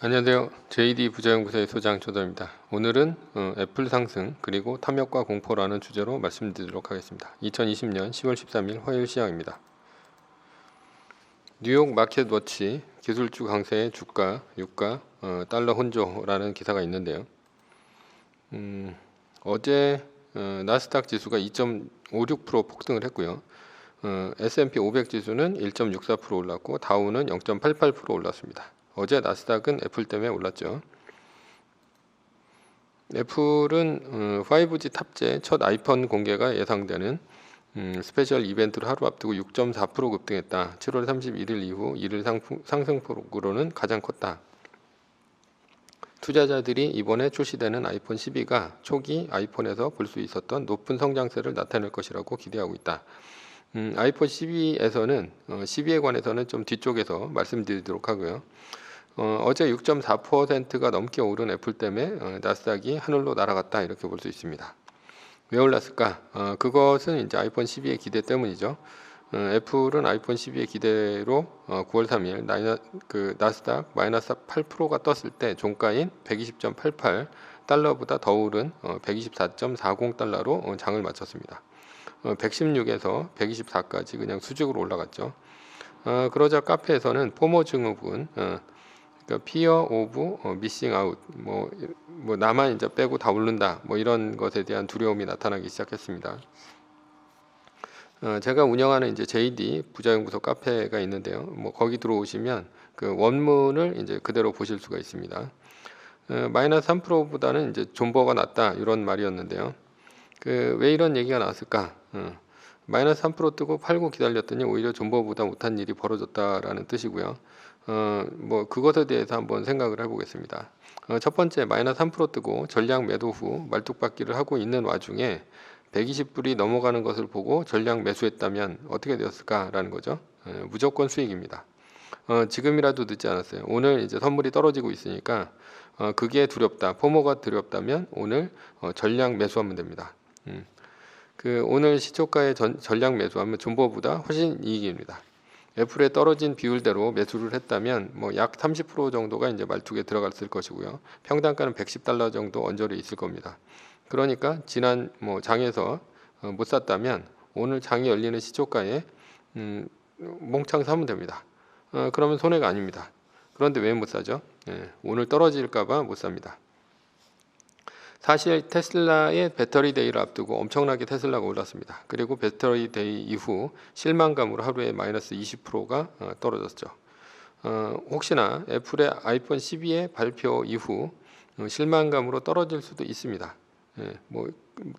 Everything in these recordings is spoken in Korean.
안녕하세요. JD 부자연구소의 소장 조도입니다. 오늘은 애플 상승 그리고 탐욕과 공포라는 주제로 말씀드리도록 하겠습니다. 2020년 10월 13일 화요일 시황입니다. 뉴욕 마켓워치 기술주 강세의 주가, 유가, 달러 혼조라는 기사가 있는데요. 어제 나스닥 지수가 2.56% 폭등을 했고요. S&P 500 지수는 1.64% 올랐고 다우는 0.88% 올랐습니다. 어제 나스닥은 애플 때문에 올랐죠. 애플은 5G 탑재 첫 아이폰 공개가 예상되는 스페셜 이벤트를 하루 앞두고 6.4% 급등했다. 7월 31일 이후 1일 상승폭으로는 가장 컸다. 투자자들이 이번에 출시되는 아이폰 12가 초기 아이폰에서 볼 수 있었던 높은 성장세를 나타낼 것이라고 기대하고 있다. 아이폰 12에서는 12에 관해서는 좀 뒤쪽에서 말씀드리도록 하고요. 어제 6.4%가 넘게 오른 애플 때문에 나스닥이 하늘로 날아갔다 이렇게 볼 수 있습니다. 왜 올랐을까? 그것은 이제 아이폰 12의 기대 때문이죠. 애플은 아이폰 12의 기대로 9월 3일 나스닥 마이너스 8%가 떴을 때 종가인 120.88 달러보다 더 오른 124.40 달러로 장을 마쳤습니다. 116에서 124까지 그냥 수직으로 올라갔죠. 그러자 카페에서는 포모 증후군, 그러니까 Fear of Missing Out, 뭐 나만 이제 빼고 다 오른다, 뭐 이런 것에 대한 두려움이 나타나기 시작했습니다. 제가 운영하는 이제 JD 부자연구소 카페가 있는데요. 뭐 거기 들어오시면 그 원문을 이제 그대로 보실 수가 있습니다. 마이너스 3%보다는 이제 존버가 낫다 이런 말이었는데요. 왜 이런 얘기가 나왔을까? 마이너스 3% 뜨고 팔고 기다렸더니 오히려 존버보다 못한 일이 벌어졌다라는 뜻이고요. 뭐 그것에 대해서 한번 생각을 해보겠습니다. 첫 번째, 마이너스 3% 뜨고 전량 매도 후 말뚝박기를 하고 있는 와중에 120불이 넘어가는 것을 보고 전량 매수했다면 어떻게 되었을까라는 거죠. 무조건 수익입니다. 지금이라도 늦지 않았어요. 오늘 이제 선물이 떨어지고 있으니까 그게 두렵다, 포모가 두렵다면 오늘 전량 매수하면 됩니다. 오늘 시초가의 전량 매수하면 존버보다 훨씬 이익입니다. 애플에 떨어진 비율대로 매수를 했다면 뭐 약 30% 정도가 이제 말뚝에 들어갔을 것이고요. 평단가는 110달러 정도 언저리 있을 겁니다. 그러니까 지난 뭐 장에서 못 샀다면 오늘 장이 열리는 시초가에 몽창 사면 됩니다. 그러면 손해가 아닙니다. 그런데 왜 못 사죠? 오늘 떨어질까봐 못 삽니다. 사실 테슬라의 배터리 데이를 앞두고 엄청나게 테슬라가 올랐습니다. 그리고 배터리 데이 이후 실망감으로 하루에 마이너스 20%가 떨어졌죠. 혹시나 애플의 아이폰 12의 발표 이후 실망감으로 떨어질 수도 있습니다. 뭐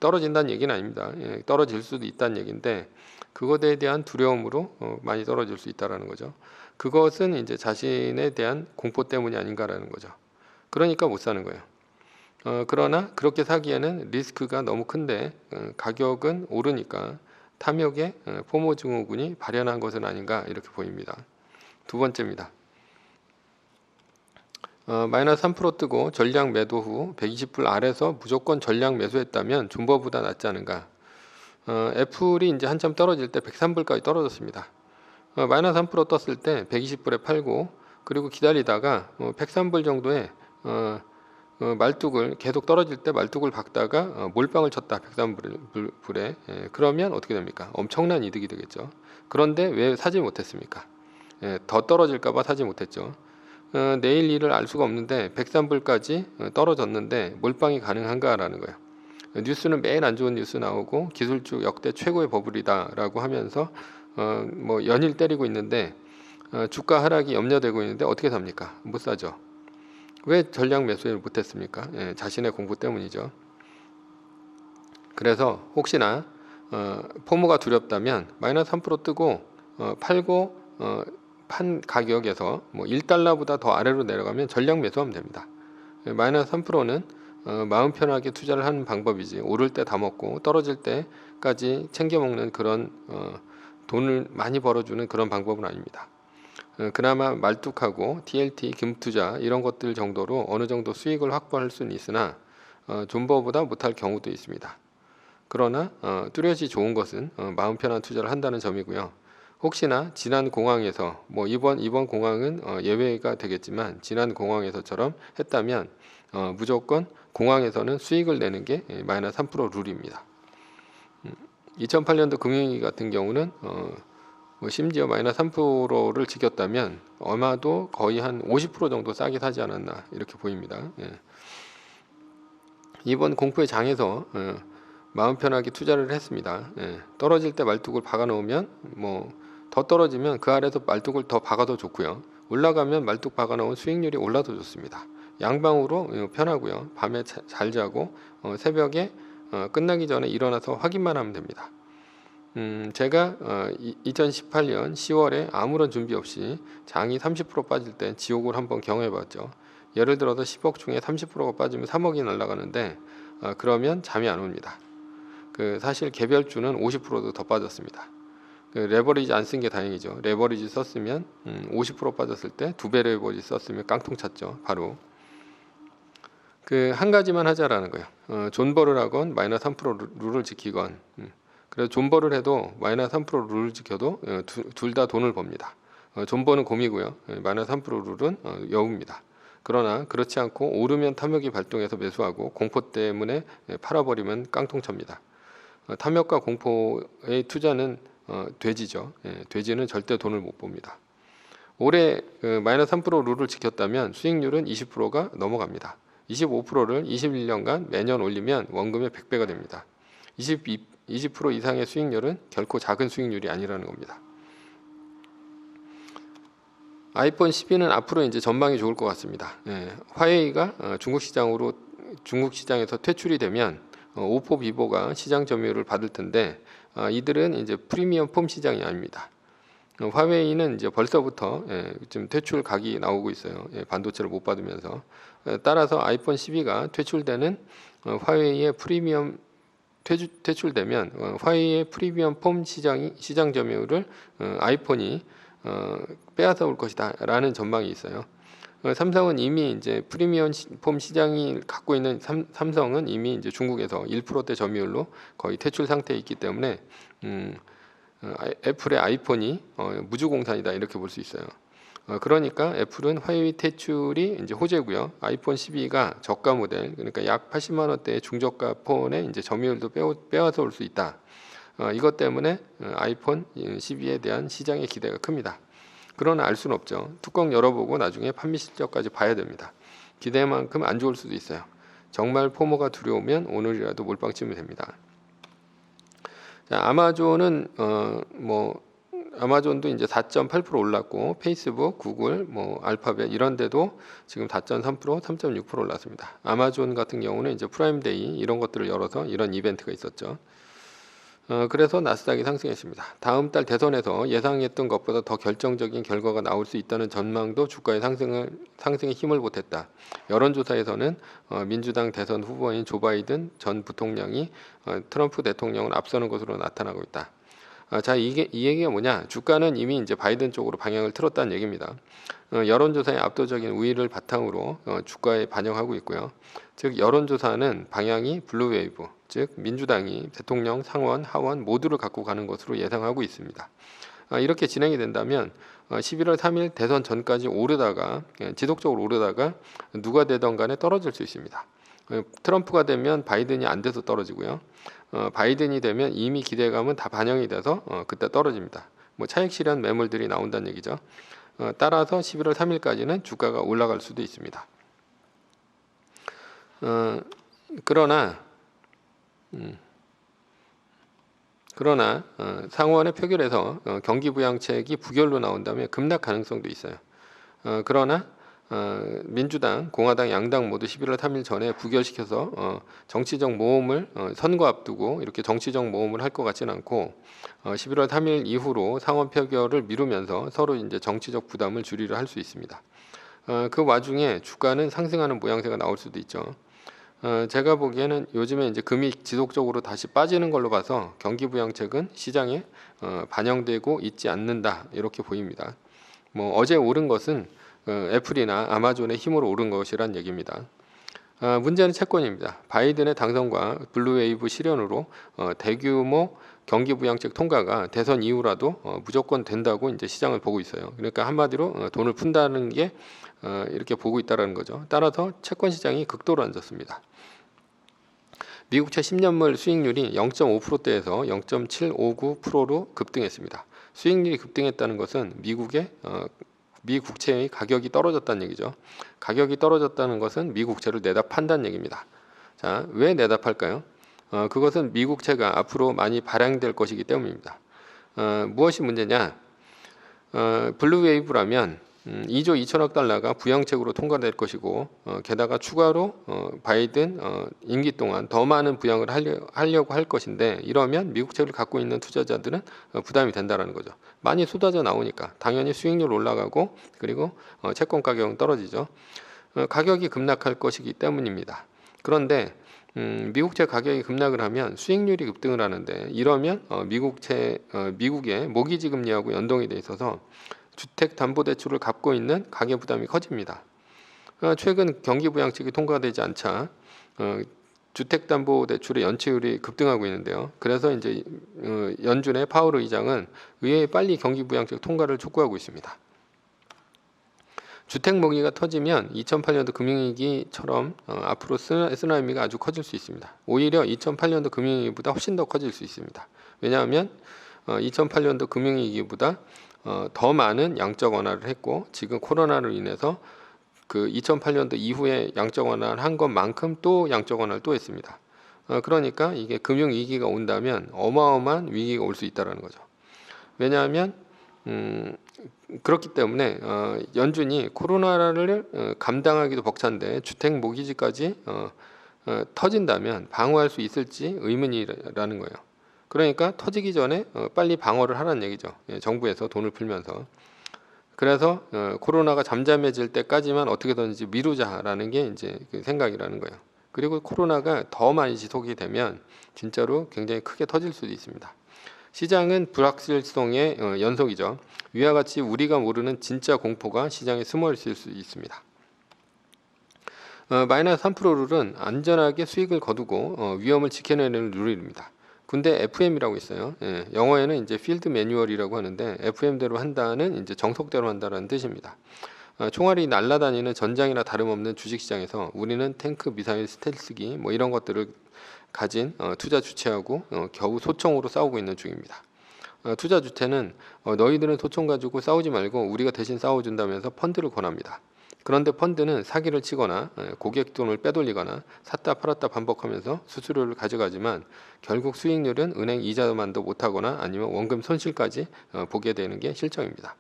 떨어진다는 얘기는 아닙니다. 떨어질 수도 있다는 얘기인데 그것에 대한 두려움으로 많이 떨어질 수 있다라는 거죠. 그것은 이제 자신에 대한 공포 때문이 아닌가라는 거죠. 그러니까 못 사는 거예요. 그러나 그렇게 사기에는 리스크가 너무 큰데 가격은 오르니까 탐욕의 포모 증후군이 발현한 것은 아닌가 이렇게 보입니다. 두 번째입니다. 마이너스 3% 뜨고 전량 매도 후 120불 아래서 무조건 전량 매수했다면 존버보다 낫지 않은가. 애플이 이제 한참 떨어질 때 103불까지 떨어졌습니다. 마이너스 3% 떴을 때 120불에 팔고 그리고 기다리다가 103불 정도에 말뚝을 계속 떨어질 때 말뚝을 박다가 몰빵을 쳤다 103불에. 그러면 어떻게 됩니까? 엄청난 이득이 되겠죠. 그런데 왜 사지 못했습니까? 더 떨어질까봐 사지 못했죠. 내일 일을 알 수가 없는데 103불까지 떨어졌는데 몰빵이 가능한가라는 거예요. 뉴스는 매일 안 좋은 뉴스 나오고 기술주 역대 최고의 버블이다라고 하면서 뭐 연일 때리고 있는데 주가 하락이 염려되고 있는데 어떻게 삽니까? 못 사죠. 왜 전량 매수를 못했습니까? 자신의 공부 때문이죠. 그래서 혹시나 포모가 두렵다면 마이너스 3% 뜨고 팔고 판 가격에서 뭐 1달러보다 더 아래로 내려가면 전량 매수하면 됩니다. 마이너스 3%는 마음 편하게 투자를 하는 방법이지 오를 때 다 먹고 떨어질 때까지 챙겨 먹는 그런 돈을 많이 벌어주는 그런 방법은 아닙니다. 그나마 말뚝하고 TLT, 금투자 이런 것들 정도로 어느 정도 수익을 확보할 수는 있으나 존버보다 못할 경우도 있습니다. 그러나 뚜렷이 좋은 것은 마음 편한 투자를 한다는 점이고요. 혹시나 지난 공항에서 뭐 이번 공항은 예외가 되겠지만 지난 공항에서처럼 했다면 무조건 공항에서는 수익을 내는 게 마이너스 3% 룰입니다. 2008년도 금융위기 같은 경우는 뭐 심지어 마이너스 3%를 지켰다면 아마도 거의 한 50% 정도 싸게 사지 않았나 이렇게 보입니다. 예. 이번 공포의 장에서 마음 편하게 투자를 했습니다. 예. 떨어질 때 말뚝을 박아 놓으면 뭐 더 떨어지면 그 아래서 말뚝을 더 박아도 좋고요. 올라가면 말뚝 박아 놓은 수익률이 올라도 좋습니다. 양방으로 편하고요. 밤에 잘 자고 새벽에 끝나기 전에 일어나서 확인만 하면 됩니다. 제가 2018년 10월에 아무런 준비 없이 장이 30% 빠질 때 지옥을 한번 경험해봤죠. 예를 들어서 10억 중에 30%가 빠지면 3억이 날아가는데 그러면 잠이 안 옵니다. 사실 개별주는 50%도 더 빠졌습니다. 레버리지 안 쓴 게 다행이죠. 레버리지 썼으면 50% 빠졌을 때 2배 레버리지 썼으면 깡통 찼죠. 바로 한 가지만 하자라는 거예요. 존버를 하건 마이너스 3% 룰을 지키건. 그래서 존버를 해도 마이너스 3% 룰을 지켜도 둘 다 돈을 법니다. 존버는 곰이고요. 마이너스 3% 룰은 여우입니다. 그러나 그렇지 않고 오르면 탐욕이 발동해서 매수하고 공포 때문에 팔아버리면 깡통차입니다. 탐욕과 공포의 투자는 돼지죠. 돼지는 절대 돈을 못 봅니다. 올해 마이너스 3% 룰을 지켰다면 수익률은 20%가 넘어갑니다. 25%를 21년간 매년 올리면 원금의 100배가 됩니다. 20% 이상의 수익률은 결코 작은 수익률이 아니라는 겁니다. 아이폰 12는 앞으로 이제 전망이 좋을 것 같습니다. 화웨이가 중국 시장에서 퇴출이 되면 오포, 비보가 시장 점유율을 받을 텐데 이들은 이제 프리미엄 폼 시장이 아닙니다. 화웨이는 이제 벌써부터 지금 퇴출 각이 나오고 있어요. 반도체를 못 받으면서. 따라서 아이폰 12가 퇴출되는 화웨이의 프리미엄 퇴출되면 화웨이의 프리미엄 폼 시장 점유율을 아이폰이 빼앗아 올 것이다라는 전망이 있어요. 삼성은 이미 이제 프리미엄 폼 시장이 갖고 있는 삼성은 이미 이제 중국에서 1%대 점유율로 거의 퇴출 상태에 있기 때문에 애플의 아이폰이 무주공산이다 이렇게 볼 수 있어요. 그러니까 애플은 화웨이 퇴출이 이제 호재고요. 아이폰 12가 저가 모델 그러니까 약 80만 원대의 중저가 폰의 이제 점유율도 빼앗아 올 수 있다. 이것 때문에 아이폰 12에 대한 시장의 기대가 큽니다. 그러나 알 수는 없죠. 뚜껑 열어보고 나중에 판매 실적까지 봐야 됩니다. 기대만큼 안 좋을 수도 있어요. 정말 포모가 두려우면 오늘이라도 몰빵 치면 됩니다. 자, 아마존은 아마존도 이제 4.8% 올랐고 페이스북, 구글, 알파벳 이런 데도 지금 4.3%, 3.6% 올랐습니다. 아마존 같은 경우는 이제 프라임데이 이런 것들을 열어서 이런 이벤트가 있었죠. 그래서 나스닥이 상승했습니다. 다음 달 대선에서 예상했던 것보다 더 결정적인 결과가 나올 수 있다는 전망도 주가의 상승에 힘을 보탰다. 여론조사에서는 민주당 대선 후보인 조 바이든 전 부통령이 트럼프 대통령을 앞서는 것으로 나타나고 있다. 자, 이 얘기가 뭐냐? 주가는 이미 이제 바이든 쪽으로 방향을 틀었다는 얘기입니다. 여론조사의 압도적인 우위를 바탕으로 주가에 반영하고 있고요. 즉 여론조사는 방향이 블루웨이브, 즉 민주당이 대통령, 상원, 하원 모두를 갖고 가는 것으로 예상하고 있습니다. 이렇게 진행이 된다면 11월 3일 대선 전까지 지속적으로 오르다가 누가 되던 간에 떨어질 수 있습니다. 트럼프가 되면 바이든이 안 돼서 떨어지고요. 바이든이 되면 이미 기대감은 다 반영이 돼서 그때 떨어집니다. 차익 실현 매물들이 나온다는 얘기죠. 따라서 11월 3일까지는 주가가 올라갈 수도 있습니다. 그러나 상원의 표결에서 경기부양책이 부결로 나온다면 급락 가능성도 있어요. 그러나 민주당, 공화당 양당 모두 11월 3일 전에 부결시켜서 정치적 모험을 선거 앞두고 이렇게 정치적 모험을 할 것 같지는 않고 11월 3일 이후로 상원 표결을 미루면서 서로 이제 정치적 부담을 줄이려 할 수 있습니다. 그 와중에 주가는 상승하는 모양새가 나올 수도 있죠. 제가 보기에는 요즘에 이제 금이 지속적으로 다시 빠지는 걸로 봐서 경기부양책은 시장에 반영되고 있지 않는다 이렇게 보입니다. 어제 오른 것은 애플이나 아마존의 힘으로 오른 것이란 얘기입니다. 문제는 채권입니다. 바이든의 당선과 블루웨이브 실현으로 대규모 경기부양책 통과가 대선 이후라도 무조건 된다고 이제 시장을 보고 있어요. 그러니까 한마디로 돈을 푼다는 게 이렇게 보고 있다라는 거죠. 따라서 채권 시장이 극도로 안 좋습니다. 미국채 10년물 수익률이 0.5%대에서 0.759%로 급등했습니다. 수익률이 급등했다는 것은 미 국채의 가격이 떨어졌다는 얘기죠. 가격이 떨어졌다는 것은 미 국채를 내다 판다는 얘기입니다. 자, 왜 내다 팔까요? 그것은 미 국채가 앞으로 많이 발행될 것이기 때문입니다. 무엇이 문제냐? 블루웨이브라면 2조 2천억 달러가 부양책으로 통과될 것이고 게다가 추가로 바이든 임기 동안 더 많은 부양을 하려고 할 것인데, 이러면 미국채를 갖고 있는 투자자들은 부담이 된다는 거죠. 많이 쏟아져 나오니까 당연히 수익률 올라가고, 그리고 채권 가격은 떨어지죠. 가격이 급락할 것이기 때문입니다. 그런데 미국채 가격이 급락을 하면 수익률이 급등을 하는데, 이러면 미국의 모기지 금리하고 연동이 돼 있어서 주택담보대출을 갚고 있는 가계부담이 커집니다. 최근 경기부양책이 통과되지 않자 주택담보대출의 연체율이 급등하고 있는데요. 그래서 이제 연준의 파월 의장은 의회에 빨리 경기부양책 통과를 촉구하고 있습니다. 주택 모기가 터지면 2008년도 금융위기처럼 앞으로 쓰나미가 아주 커질 수 있습니다. 오히려 2008년도 금융위기보다 훨씬 더 커질 수 있습니다. 왜냐하면 2008년도 금융위기보다 더 많은 양적 완화를 했고, 지금 코로나로 인해서 그 2008년도 이후에 양적 완화를 한 것만큼 또 양적 완화를 또 했습니다. 그러니까 이게 금융 위기가 온다면 어마어마한 위기가 올 수 있다는 거죠. 왜냐하면 그렇기 때문에 연준이 코로나를 감당하기도 벅찬데 주택 모기지까지 터진다면 방어할 수 있을지 의문이라는 거예요. 그러니까 터지기 전에 빨리 방어를 하라는 얘기죠. 정부에서 돈을 풀면서. 그래서 코로나가 잠잠해질 때까지만 어떻게든지 미루자라는 게 이제 그 생각이라는 거예요. 그리고 코로나가 더 많이 지속이 되면 진짜로 굉장히 크게 터질 수도 있습니다. 시장은 불확실성의 연속이죠. 위와 같이 우리가 모르는 진짜 공포가 시장에 숨어 있을 수 있습니다. 마이너스 3%룰은 안전하게 수익을 거두고 위험을 지켜내는 룰입니다. 근데 FM이라고 있어요. 영어에는 이제 필드 매뉴얼이라고 하는데, FM대로 한다는 이제 정석대로 한다는 뜻입니다. 총알이 날아다니는 전장이나 다름없는 주식시장에서 우리는 탱크, 미사일, 스텔스기 뭐 이런 것들을 가진 투자 주체하고 겨우 소총으로 싸우고 있는 중입니다. 투자 주체는 너희들은 소총 가지고 싸우지 말고 우리가 대신 싸워준다면서 펀드를 권합니다. 그런데 펀드는 사기를 치거나 고객 돈을 빼돌리거나 샀다 팔았다 반복하면서 수수료를 가져가지만 결국 수익률은 은행 이자만도 못하거나 아니면 원금 손실까지 보게 되는 게 실정입니다.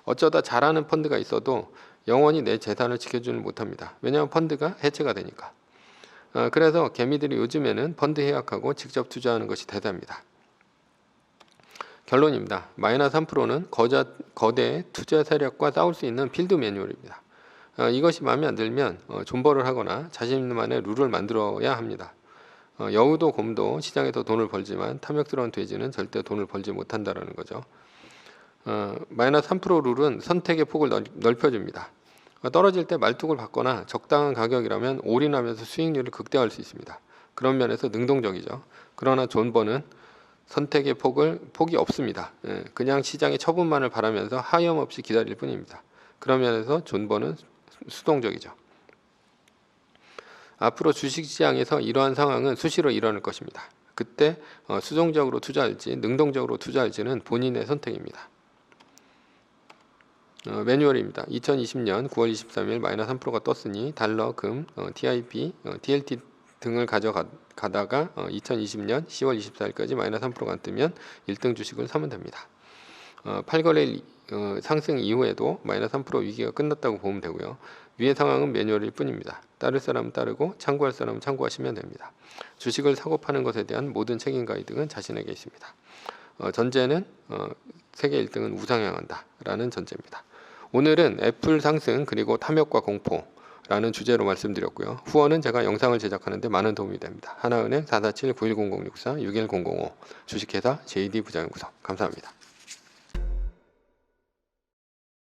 어쩌다 잘하는 펀드가 있어도 영원히 내 재산을 지켜주는 못합니다. 왜냐하면 펀드가 해체가 되니까. 그래서 개미들이 요즘에는 펀드 해약하고 직접 투자하는 것이 대세입니다. 결론입니다. 마이너스 3%는 거대 투자 세력과 싸울 수 있는 필드 매뉴얼입니다. 이것이 마음에 안 들면 존버를 하거나 자신만의 룰을 만들어야 합니다. 여우도 곰도 시장에서 돈을 벌지만 탐욕스러운 돼지는 절대 돈을 벌지 못한다는 거죠. 마이너스 3% 룰은 선택의 폭을 넓혀줍니다. 떨어질 때 말뚝을 받거나 적당한 가격이라면 올인하면서 수익률을 극대화할 수 있습니다. 그런 면에서 능동적이죠. 그러나 존버는 선택의 폭이 없습니다. 그냥 시장의 처분만을 바라면서 하염없이 기다릴 뿐입니다. 그런 면에서 존버는 수동적이죠. 앞으로 주식시장에서 이러한 상황은 수시로 일어날 것입니다. 그때 수동적으로 투자할지 능동적으로 투자할지는 본인의 선택입니다. 매뉴얼입니다. 2020년 9월 23일 마이너스 3%가 떴으니 달러, 금, TIP, TLT 등을 가져가다가 2020년 10월 24일까지 마이너스 3%가 안 뜨면 1등 주식을 사면 됩니다. 8거래일 상승 이후에도 마이너스 3% 위기가 끝났다고 보면 되고요. 위의 상황은 매뉴얼일 뿐입니다. 따를 사람은 따르고 참고할 사람은 참고하시면 됩니다. 주식을 사고 파는 것에 대한 모든 책임과 이득은 자신에게 있습니다. 전제는 세계 1등은 우상향한다 라는 전제입니다. 오늘은 애플 상승 그리고 탐욕과 공포라는 주제로 말씀드렸고요. 후원은 제가 영상을 제작하는데 많은 도움이 됩니다. 하나은행 447-910064-61005 주식회사 JD 부자연구소 감사합니다.